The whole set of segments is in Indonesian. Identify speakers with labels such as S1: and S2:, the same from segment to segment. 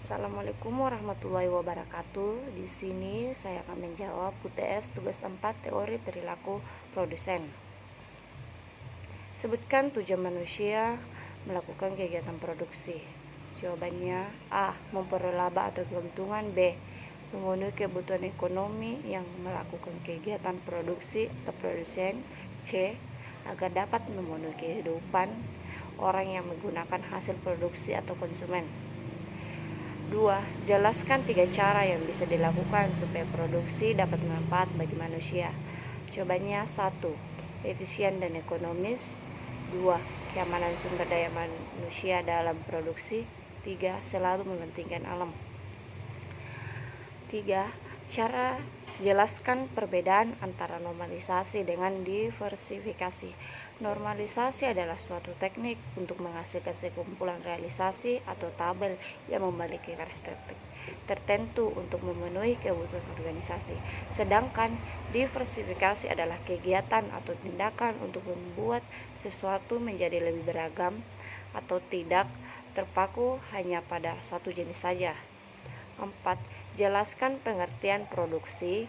S1: Assalamualaikum warahmatullahi wabarakatuh. Di sini saya akan menjawab UTS tugas 4 teori perilaku produsen. Sebutkan tujuan manusia melakukan kegiatan produksi. Jawabannya A. Memperoleh laba atau keuntungan. B. Memenuhi kebutuhan ekonomi yang melakukan kegiatan produksi atau produsen. C. Agar dapat memenuhi kehidupan orang yang menggunakan hasil produksi atau konsumen. 2. Jelaskan 3 cara yang bisa dilakukan supaya produksi dapat bermanfaat bagi manusia. Jawabannya 1. Efisien dan ekonomis. 2. Keamanan sumber daya manusia dalam produksi. 3. Selalu mementingkan alam. 3. Cara jelaskan perbedaan antara normalisasi dengan diversifikasi. Normalisasi adalah suatu teknik untuk menghasilkan sekumpulan realisasi atau tabel yang memiliki karakteristik tertentu untuk memenuhi kebutuhan organisasi. Sedangkan diversifikasi adalah kegiatan atau tindakan untuk membuat sesuatu menjadi lebih beragam atau tidak terpaku hanya pada satu jenis saja. 4. Jelaskan pengertian produksi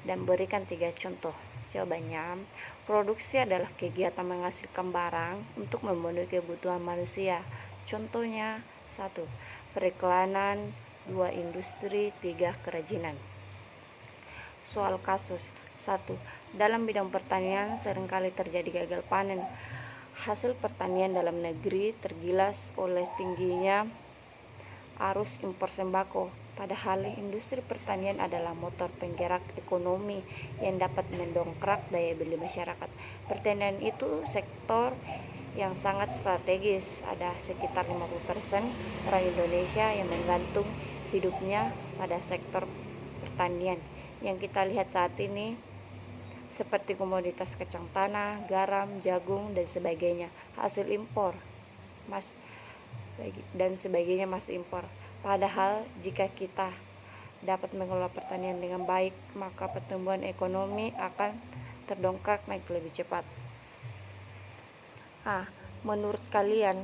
S1: dan berikan 3 contoh. Jawabannya, produksi adalah kegiatan menghasilkan barang untuk memenuhi kebutuhan manusia. Contohnya 1. Periklanan, 2. Industri, 3. Kerajinan. Soal kasus 1. Dalam bidang pertanian seringkali terjadi gagal panen. Hasil pertanian dalam negeri tergilas oleh tingginya arus impor sembako. Padahal industri pertanian adalah motor penggerak ekonomi yang dapat mendongkrak daya beli masyarakat. Pertanian itu sektor yang sangat strategis. Ada sekitar 50% orang Indonesia yang menggantung hidupnya pada sektor pertanian. Yang kita lihat saat ini seperti komoditas kacang tanah, garam, jagung dan sebagainya, hasil impor dan sebagainya masih impor. Padahal jika kita dapat mengelola pertanian dengan baik, maka pertumbuhan ekonomi akan terdongkrak naik lebih cepat. Menurut kalian,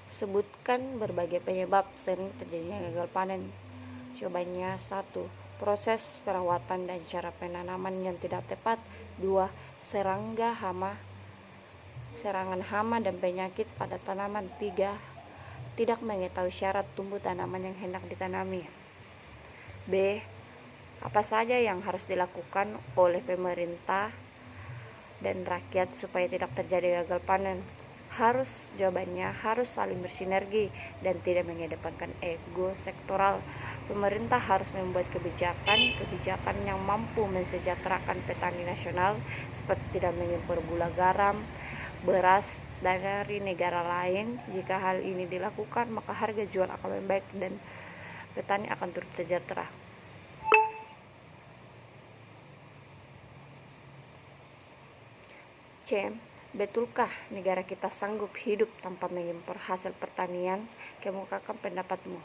S1: sebutkan berbagai penyebab sering terjadinya gagal panen. Jawabannya 1. Proses perawatan dan cara penanaman yang tidak tepat. 2. Serangan hama dan penyakit pada tanaman. 3. Tidak mengetahui syarat tumbuh tanaman yang hendak ditanami. B. Apa saja yang harus dilakukan oleh pemerintah dan rakyat supaya tidak terjadi gagal panen? Jawabannya harus saling bersinergi dan tidak mengedepankan ego sektoral. Pemerintah harus membuat kebijakan yang mampu mensejahterakan petani nasional, seperti tidak mengimpor gula, garam, beras dari negara lain. Jika hal ini dilakukan, maka harga jual akan membaik dan petani akan turut sejahtera. C. Betulkah negara kita sanggup hidup tanpa mengimpor hasil pertanian? Kemukakan pendapatmu.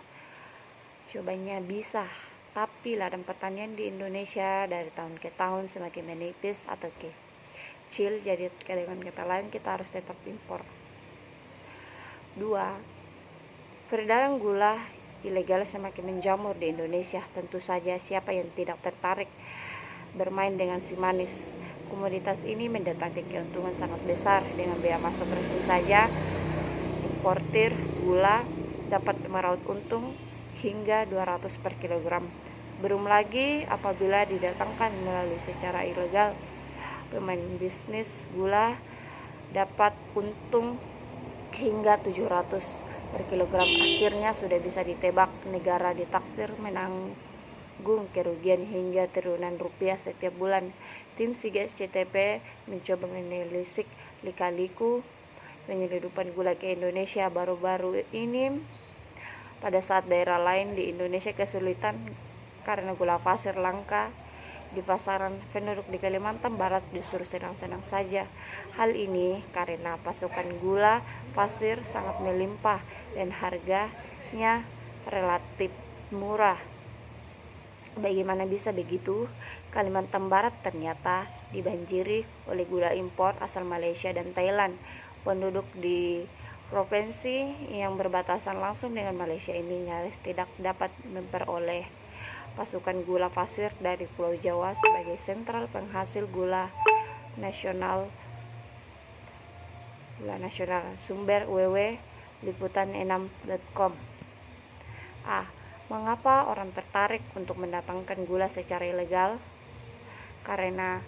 S1: Jawabannya bisa, tapi ladang pertanian di Indonesia dari tahun ke tahun semakin menipis atau kecil, jadi dengan kata lain kita harus tetap impor. 2. Peredaran gula ilegal semakin menjamur di Indonesia. Tentu saja siapa yang tidak tertarik bermain dengan si manis. Komoditas ini mendatangkan keuntungan sangat besar. Dengan biaya masuk resmi saja, importir gula dapat meraup untung hingga 200 per kilogram. Belum lagi apabila didatangkan melalui secara ilegal. Pemain bisnis gula dapat untung hingga 700 per kilogram. Akhirnya sudah bisa ditebak, negara ditaksir menanggung kerugian hingga triliunan rupiah setiap bulan. Tim SCTP mencoba menelisik lika-liku penyelundupan gula ke Indonesia baru-baru ini, pada saat daerah lain di Indonesia kesulitan karena gula pasir langka di pasaran. Penduduk di Kalimantan Barat justru senang-senang saja. Hal ini karena pasokan gula pasir sangat melimpah dan harganya relatif murah. Bagaimana bisa begitu? Kalimantan Barat ternyata dibanjiri oleh gula impor asal Malaysia dan Thailand. Penduduk di Provinsi yang berbatasan langsung dengan Malaysia ini nyaris tidak dapat memperoleh pasukan gula pasir dari Pulau Jawa sebagai sentral penghasil gula nasional. Sumber www.liputan6.com. Mengapa orang tertarik untuk mendatangkan gula secara ilegal? Karena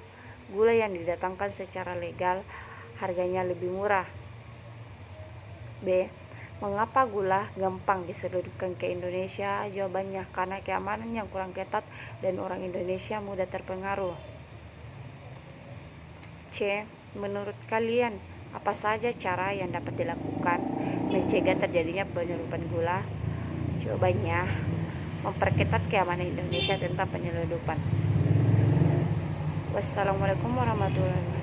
S1: gula yang didatangkan secara legal harganya lebih murah. B. Mengapa gula gampang diselundupkan ke Indonesia? Jawabannya karena keamanan yang kurang ketat dan orang Indonesia mudah terpengaruh. C. Menurut kalian, apa saja cara yang dapat dilakukan mencegah terjadinya penyelundupan gula? Jawabannya, memperketat keamanan Indonesia tentang penyelundupan. Wassalamualaikum warahmatullahi wabarakatuh.